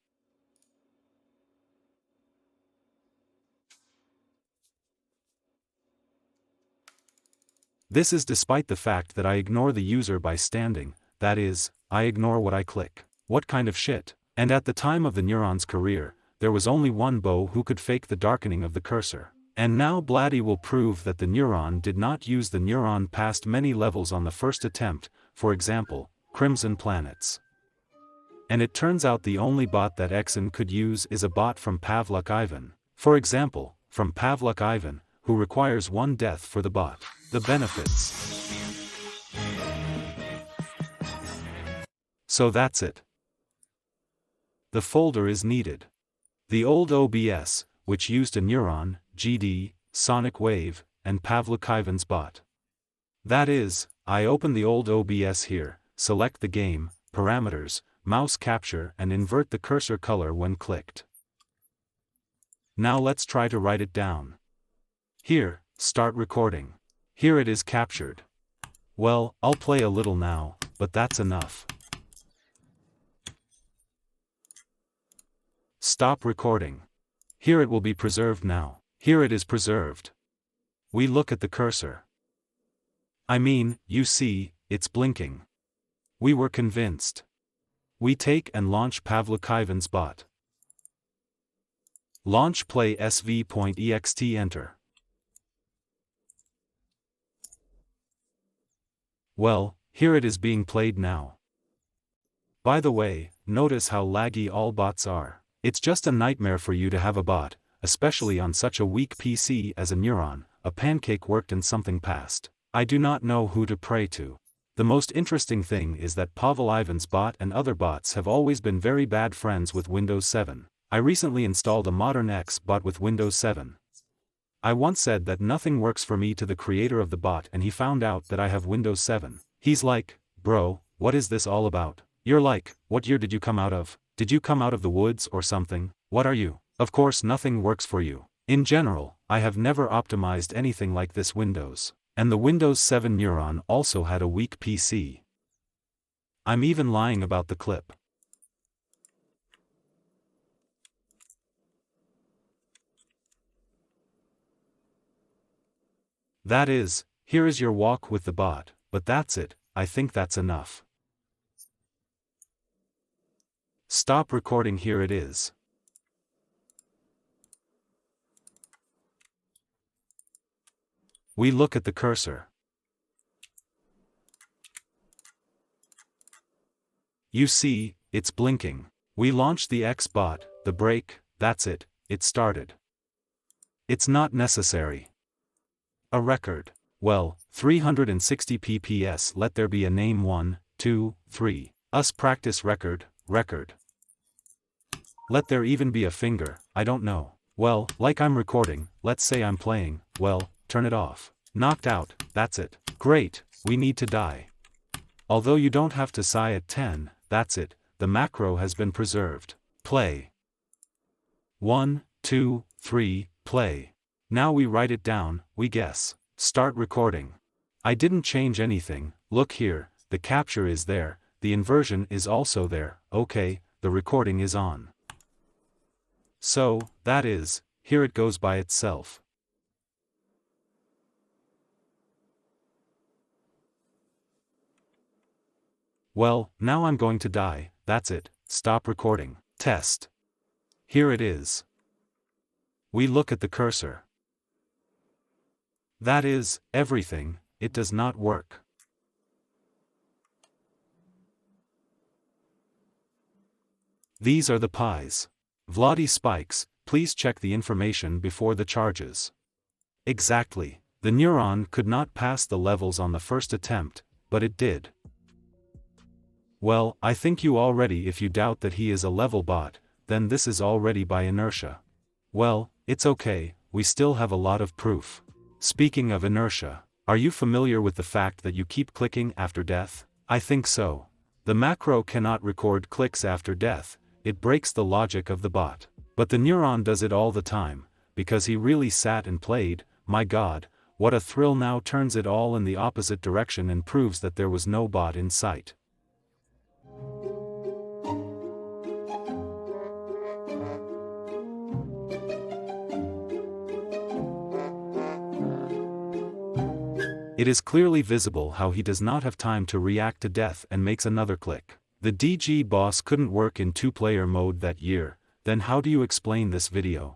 This is despite the fact that I ignore the user by standing, that is, I ignore what I click. What kind of shit? And at the time of the neuron's career, there was only one Bo who could fake the darkening of the cursor. And now Blatty will prove that the neuron did not use the neuron past many levels on the first attempt, for example, Crimson Planets. And it turns out the only bot that Exen could use is a bot from Pavlok Ivan. For example, from Pavlok Ivan, who requires 1 death for the bot. The benefits. So that's it. The folder is needed. The old OBS, which used a neuron, GD, Sonic Wave, and Pavlok Ivan's bot. That is, I open the old OBS here, select the game, parameters, mouse capture and invert the cursor color when clicked. Now let's try to write it down. Here, start recording. Here it is captured. Well, I'll play a little now, but that's enough. Stop recording. Here it will be preserved now. Here it is preserved. We look at the cursor. I mean, you see, it's blinking. We were convinced. We take and launch Pavlok Ivan's bot. Launch play sv.ext enter. Well, here it is being played now. By the way, notice how laggy all bots are. It's just a nightmare for you to have a bot, especially on such a weak PC as a Neuron. A pancake worked and something passed. I do not know who to pray to. The most interesting thing is that Pavel Ivan's bot and other bots have always been very bad friends with Windows 7. I recently installed a modern X bot with Windows 7. I once said that nothing works for me to the creator of the bot and he found out that I have Windows 7. He's like, bro, what is this all about? You're like, what year did you come out of? Did you come out of the woods or something? What are you? Of course nothing works for you. In general, I have never optimized anything like this Windows. And the Windows 7 Neuron also had a weak PC. I'm even lying about the clip. That is, here is your walk with the bot, but that's it, I think that's enough. Stop recording, here it is. We look at the cursor. You see, it's blinking. We launched the X bot, the break, that's it, it started. It's not necessary. A record. Well, 360 pps, let there be a name 1, 2, 3. Us practice record, record. Let there even be a finger, I don't know. Well, like I'm recording, let's say I'm playing, well, turn it off. Knocked out, that's it. Great, we need to die. Although you don't have to sigh at 10, that's it, the macro has been preserved. Play. 1, 2, 3, play. Now we write it down, we guess. Start recording. I didn't change anything, look here, the capture is there, the inversion is also there, okay, the recording is on. So, that is, here it goes by itself. Well, now I'm going to die, that's it, stop recording, test. Here it is. We look at the cursor. That is, everything, it does not work. These are the pies. Vladdy spikes, please check the information before the charges. Exactly, the neuron could not pass the levels on the first attempt, but it did. Well, I think you already, if you doubt that he is a level bot, then this is already by inertia. Well, it's okay, we still have a lot of proof. Speaking of inertia, are you familiar with the fact that you keep clicking after death? I think so. The macro cannot record clicks after death, it breaks the logic of the bot. But the neuron does it all the time, because he really sat and played, my god, what a thrill, now turns it all in the opposite direction and proves that there was no bot in sight. It is clearly visible how he does not have time to react to death and makes another click. The DG boss couldn't work in 2-player mode that year, then how do you explain this video?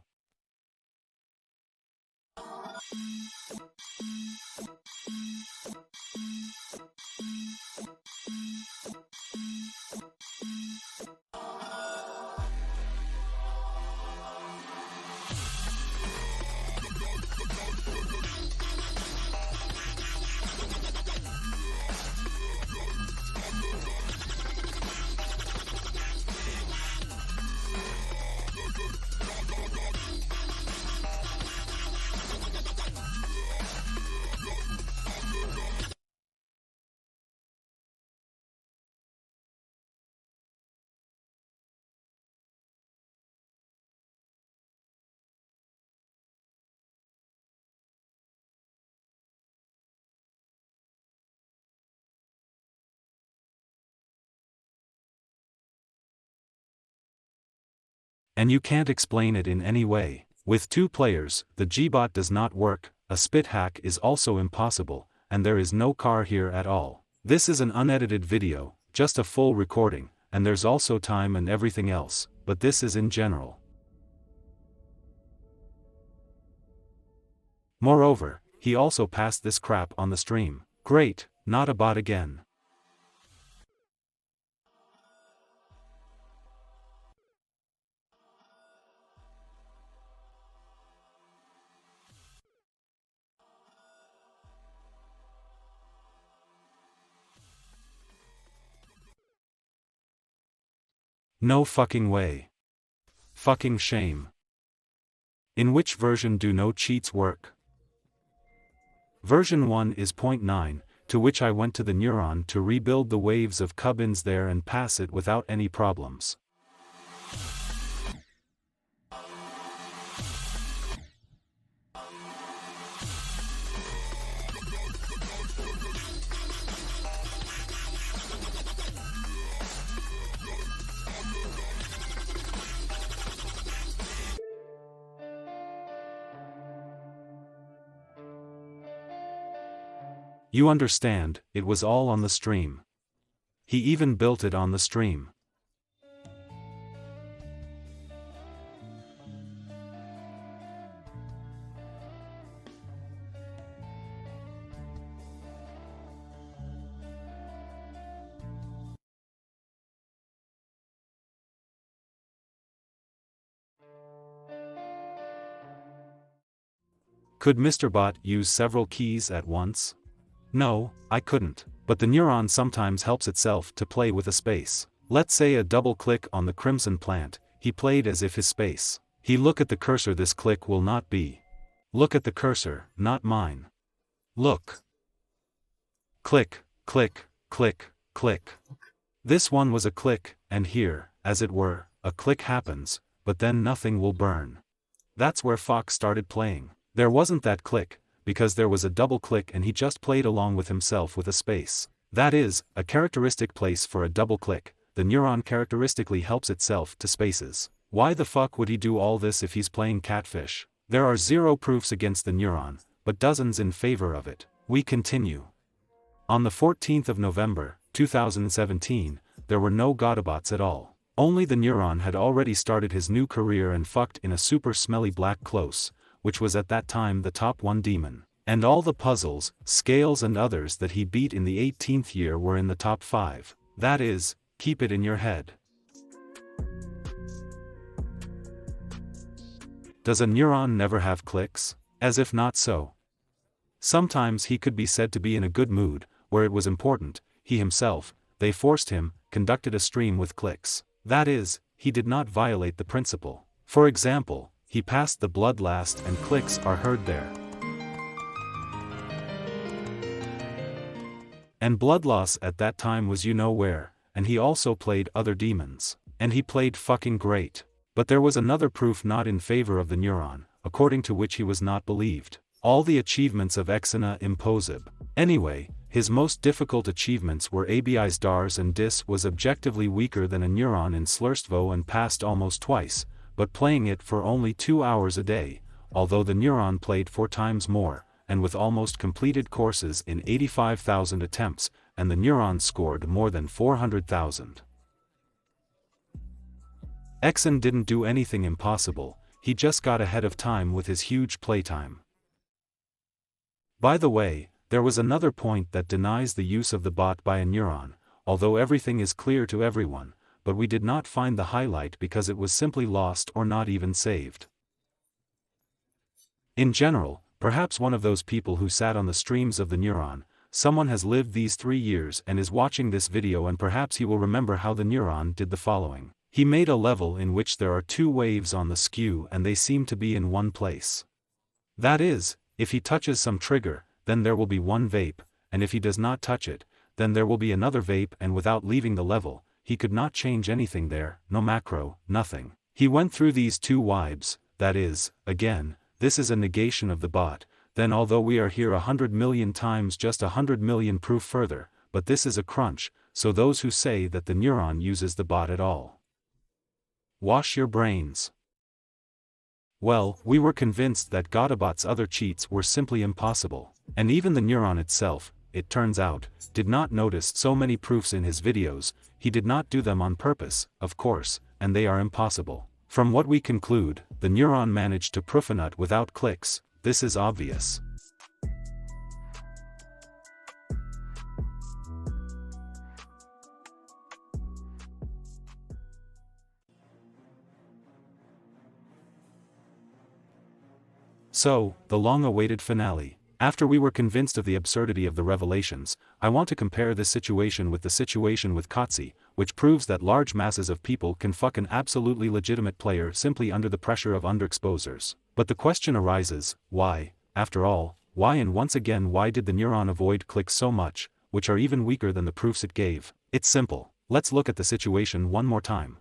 And you can't explain it in any way. With 2 players, the G-bot does not work, a spit hack is also impossible, and there is no car here at all. This is an unedited video, just a full recording, and there's also time and everything else, but this is in general. Moreover, he also passed this crap on the stream. Great, not a bot again. No fucking way. Fucking shame. In which version do no cheats work? Version 1 is 0.9, to which I went to the Neiron to rebuild the waves of cubbins there and pass it without any problems. You understand, it was all on the stream. He even built it on the stream. Could Mr. Bot use several keys at once? No, I couldn't, but the Neiron sometimes helps itself to play with a space. Let's say a double click on the crimson plant, he played as if his space. He look at the cursor, this click will not be. Look at the cursor, not mine. Look. Click, click, click, click. This one was a click, and here, as it were, a click happens, but then nothing will burn. That's where Fox started playing. There wasn't that click, because there was a double click and he just played along with himself with a space. That is, a characteristic place for a double click. The Neiron characteristically helps itself to spaces. Why the fuck would he do all this if he's playing catfish? There are 0 proofs against the Neiron, but dozens in favor of it. We continue. On the 14th of November, 2017, there were no Godabots at all. Only the Neiron had already started his new career and fucked in a super smelly black close, which was at that time the top 1 demon. And all the puzzles, scales and others that he beat in the 18th year were in the top 5. That is, keep it in your head. Does a Neiron never have clicks? As if not so. Sometimes he could be said to be in a good mood, where it was important, he himself, they forced him, conducted a stream with clicks. That is, he did not violate the principle. For example, he passed the blood last and clicks are heard there. And blood loss at that time was you know where, and he also played other demons. And he played fucking great. But there was another proof not in favor of the Neiron, according to which he was not believed. All the achievements of Exena Imposib. Anyway, his most difficult achievements were ABI's DARS and DIS was objectively weaker than a Neiron in Slurstvo and passed almost twice, but playing it for only 2 hours a day, although the Neiron played 4 times more, and with almost completed courses in 85,000 attempts, and the Neiron scored more than 400,000. Exen didn't do anything impossible, he just got ahead of time with his huge playtime. By the way, there was another point that denies the use of the bot by a neuron, although everything is clear to everyone, but we did not find the highlight because it was simply lost or not even saved. In general, perhaps one of those people who sat on the streams of the neuron, someone has lived these 3 years and is watching this video, and perhaps he will remember how the neuron did the following. He made a level in which there are 2 waves on the skew and they seem to be in one place. That is, if he touches some trigger, then there will be one vape, and if he does not touch it, then there will be another vape, and without leaving the level, he could not change anything there, no macro, nothing. He went through these 2 vibes, that is, again, this is a negation of the bot, then although we are here 100 million times just 100 million proof further, but this is a crunch, so those who say that the neuron uses the bot at all, wash your brains. Well, we were convinced that Godabot's other cheats were simply impossible, and even the neuron itself, it turns out, did not notice so many proofs in his videos. He did not do them on purpose, of course, and they are impossible. From what we conclude, the neuron managed to proof a nut without clicks. This is obvious. So, the long-awaited finale. After we were convinced of the absurdity of the revelations, I want to compare this situation with the situation with Kotze, which proves that large masses of people can fuck an absolutely legitimate player simply under the pressure of underexposers. But the question arises, why, after all, why, and once again, why did the neuron avoid clicks so much, which are even weaker than the proofs it gave? It's simple. Let's look at the situation one more time.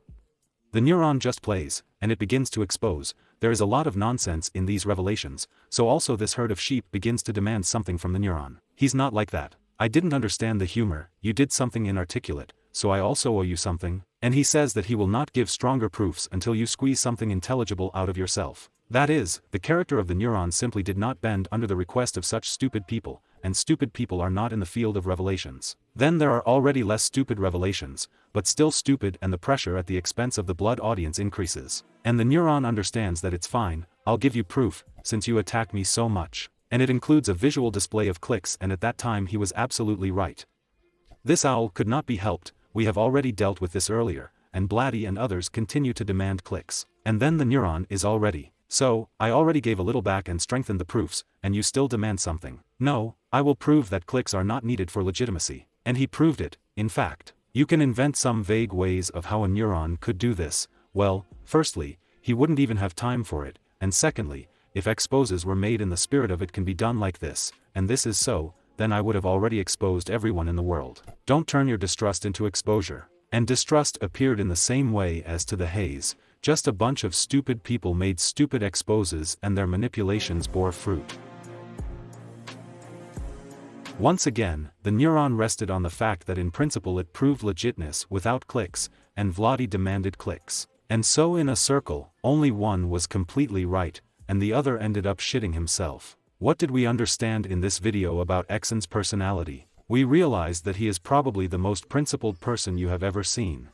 The neuron just plays, and it begins to expose. There is a lot of nonsense in these revelations, so also this herd of sheep begins to demand something from the neuron. He's not like that. I didn't understand the humor, you did something inarticulate, so I also owe you something, and he says that he will not give stronger proofs until you squeeze something intelligible out of yourself. That is, the character of the neuron simply did not bend under the request of such stupid people, and stupid people are not in the field of revelations. Then there are already less stupid revelations, but still stupid, and the pressure at the expense of the blood audience increases. And the neuron understands that it's fine, I'll give you proof, since you attack me so much. And it includes a visual display of clicks, and at that time he was absolutely right. This owl could not be helped, we have already dealt with this earlier, and Blatty and others continue to demand clicks. And then the neuron is all ready. So, I already gave a little back and strengthened the proofs, and you still demand something. No, I will prove that clicks are not needed for legitimacy. And he proved it, in fact. You can invent some vague ways of how a neuron could do this. Well, firstly, he wouldn't even have time for it, and secondly, if exposes were made in the spirit of it can be done like this, and this is so, then I would have already exposed everyone in the world. Don't turn your distrust into exposure. And distrust appeared in the same way as to the haze. Just a bunch of stupid people made stupid exposes and their manipulations bore fruit. Once again, the neuron rested on the fact that in principle it proved legitness without clicks, and Vladi demanded clicks. And so in a circle, only one was completely right, and the other ended up shitting himself. What did we understand in this video about Exen's personality? We realized that he is probably the most principled person you have ever seen.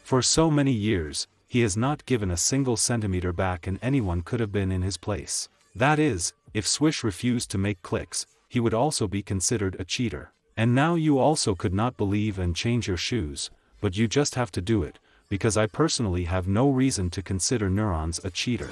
For so many years, he has not given a single centimeter back, and anyone could have been in his place. That is, if Swish refused to make clicks, he would also be considered a cheater. And now you also could not believe and change your shoes, but you just have to do it, because I personally have no reason to consider neurons a cheater.